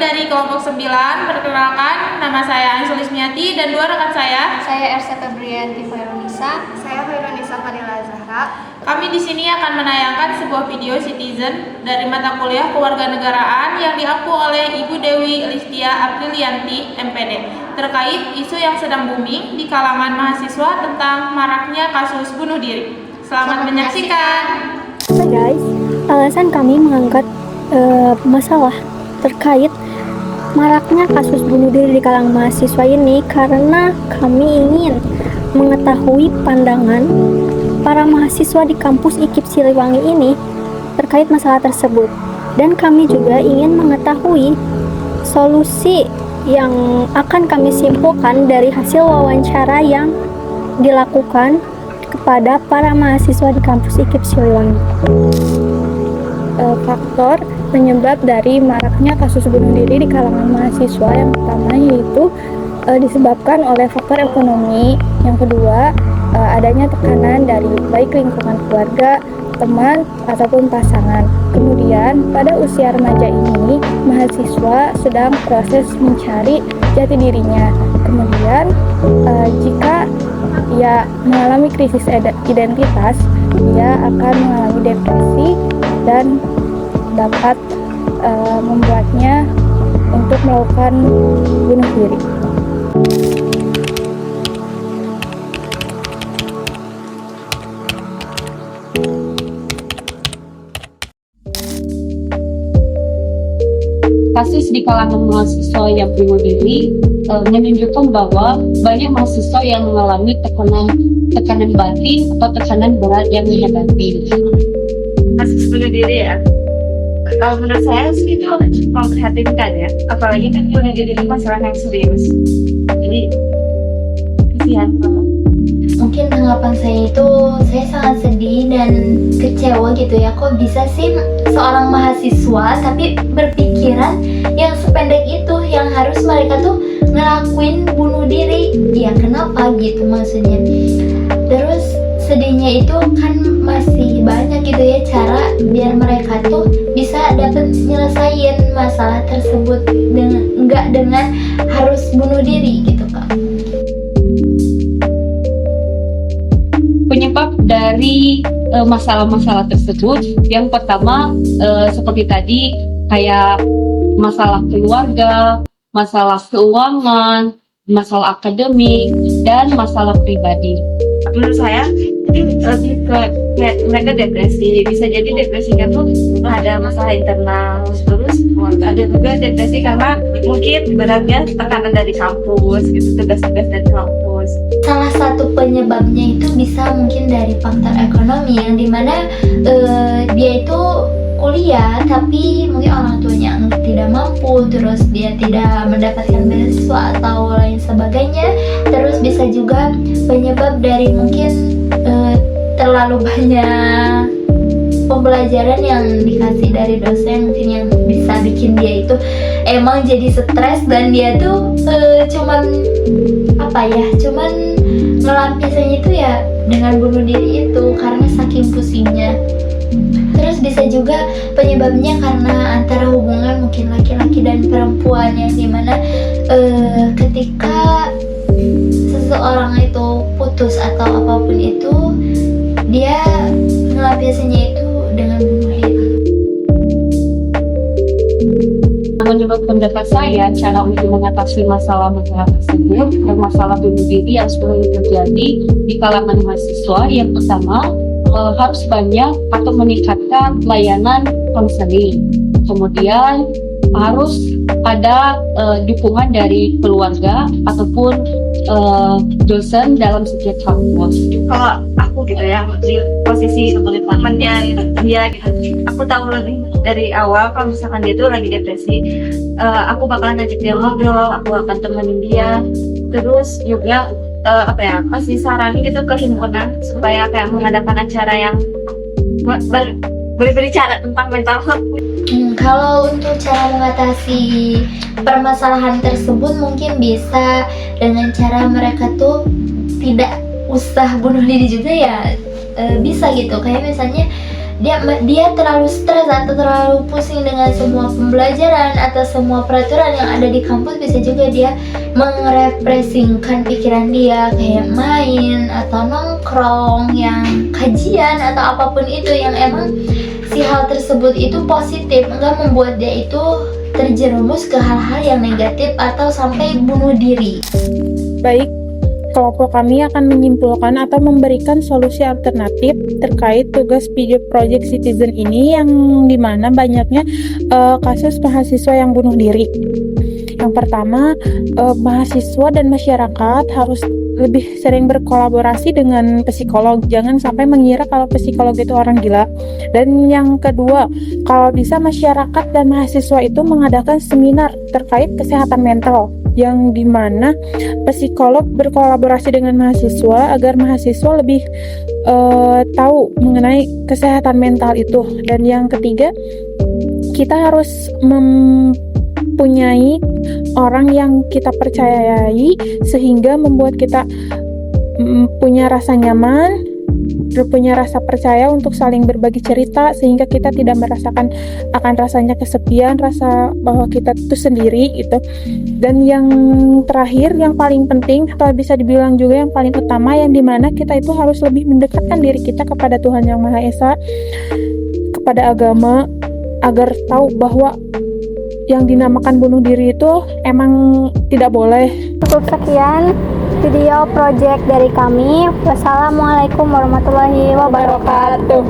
dari kelompok 9. Perkenalkan, nama saya Ansulis Miati dan dua rekan saya. Saya Ersa Febrianti Fairunisa. Saya Fairunisa Fadila Zahra. Kami di sini akan menayangkan sebuah video citizen dari mata kuliah kewarganegaraan yang diampu oleh Ibu Dewi Listia Aprilianti, MPD, terkait isu yang sedang booming di kalangan mahasiswa tentang maraknya kasus bunuh diri. Selamat menyaksikan. Hai guys, alasan kami mengangkat masalah terkait maraknya kasus bunuh diri di kalangan mahasiswa ini karena kami ingin mengetahui pandangan para mahasiswa di kampus IKIP Siliwangi ini terkait masalah tersebut, dan kami juga ingin mengetahui solusi yang akan kami simpulkan dari hasil wawancara yang dilakukan kepada para mahasiswa di kampus IKIP Siliwangi. Faktor penyebab dari maraknya kasus bunuh diri di kalangan mahasiswa yang pertama yaitu disebabkan oleh faktor ekonomi, yang kedua adanya tekanan dari baik lingkungan keluarga, teman, ataupun pasangan. Kemudian pada usia remaja ini mahasiswa sedang proses mencari jati dirinya. Kemudian jika ia mengalami krisis identitas, ia akan mengalami depresi dan dapat membuatnya untuk melakukan bunuh diri. Kasus di kalangan mahasiswa yang bunuh diri menunjukkan bahwa banyak mahasiswa yang mengalami tekanan batin atau tekanan berat yang menghadapi Kasus bunuh diri ya. Kalau menurut saya sih itu memprihatinkan ya. Apalagi kan bunuh diri itu masalah yang serius. Jadi kasihan banget. Mungkin tanggapan saya itu, saya sangat sedih dan kecewa gitu ya. Kok bisa sih seorang mahasiswa tapi berpikiran yang sependek itu, yang harus mereka tuh ngelakuin bunuh diri. Ya kenapa gitu maksudnya. Terus sedihnya itu kan masih banyak gitu ya cara biar mereka tuh bisa dapat nyelesain masalah tersebut enggak dengan harus bunuh diri gitu Kak. Penyebab dari masalah-masalah tersebut, yang pertama seperti tadi kayak masalah keluarga, masalah keuangan, masalah akademik, dan masalah pribadi. Menurut saya ini lebih ke mereka depresi. Bisa jadi depresinya tuh ada masalah internal, terus ada juga depresi karena mungkin beratnya tekanan dari kampus gitu, tugas-tugas dari kampus. Salah satu penyebabnya itu bisa mungkin dari faktor ekonomi, yang dimana dia itu kuliah tapi mungkin orang tuanya tidak mampu, terus dia tidak mendapatkan beasiswa atau lain sebagainya. Terus bisa juga penyebab dari mungkin terlalu banyak pembelajaran yang dikasih dari dosen, mungkin yang bisa bikin dia itu emang jadi stres, dan dia tuh cuman ngelampiasannya itu ya dengan bunuh diri itu karena saking pusingnya. Terus bisa juga penyebabnya karena antara hubungan mungkin laki-laki dan perempuan, yang dimana ketika seseorang itu putus atau apapun itu, dia ngelampiasannya itu dengan bunuh diri. Menurut pendapat saya, cara untuk mengatasi masalah-masalah tersebut dan masalah bunuh diri yang sering terjadi di kalangan mahasiswa, yang pertama harus banyak atau meningkatkan layanan konseling. Kemudian harus ada dukungan dari keluarga ataupun dosen dalam setiap kampus. Kalau aku gitu ya, di posisi temennya dia gitu, aku tahu lebih dari awal kalau misalkan dia tuh lagi depresi, aku bakalan ngajak dia ngobrol, aku akan temenin dia. Terus juga kasih saran gitu ke himpunan supaya kayak mengadakan acara yang berbicara tentang mental health. Kalau untuk cara mengatasi permasalahan tersebut mungkin bisa dengan cara mereka tuh tidak usah bunuh diri juga ya, bisa gitu. Kayak misalnya dia terlalu stres atau terlalu pusing dengan semua pembelajaran atau semua peraturan yang ada di kampus, bisa juga dia merepresingkan pikiran dia kayak main atau nongkrong, yang kajian atau apapun itu yang emang si hal tersebut itu positif, enggak membuat dia itu terjerumus ke hal-hal yang negatif atau sampai bunuh diri. Baik, kelompok kami akan menyimpulkan atau memberikan solusi alternatif terkait tugas video project citizen ini, yang dimana banyaknya kasus mahasiswa yang bunuh diri. Yang pertama, mahasiswa dan masyarakat harus lebih sering berkolaborasi dengan psikolog. Jangan sampai mengira kalau psikolog itu orang gila. Dan yang kedua, kalau bisa masyarakat dan mahasiswa itu mengadakan seminar terkait kesehatan mental, yang dimana psikolog berkolaborasi dengan mahasiswa agar mahasiswa lebih tahu mengenai kesehatan mental itu. Dan yang ketiga, kita harus mempunyai orang yang kita percayai sehingga membuat kita punya rasa nyaman, punya rasa percaya untuk saling berbagi cerita, sehingga kita tidak merasakan akan rasanya kesepian, rasa bahwa kita itu sendiri gitu. Dan yang terakhir, yang paling penting atau bisa dibilang juga yang paling utama, yang dimana kita itu harus lebih mendekatkan diri kita kepada Tuhan Yang Maha Esa, kepada agama, agar tahu bahwa yang dinamakan bunuh diri itu emang tidak boleh. Cukup sekian video project dari kami. Wassalamualaikum warahmatullahi wabarakatuh.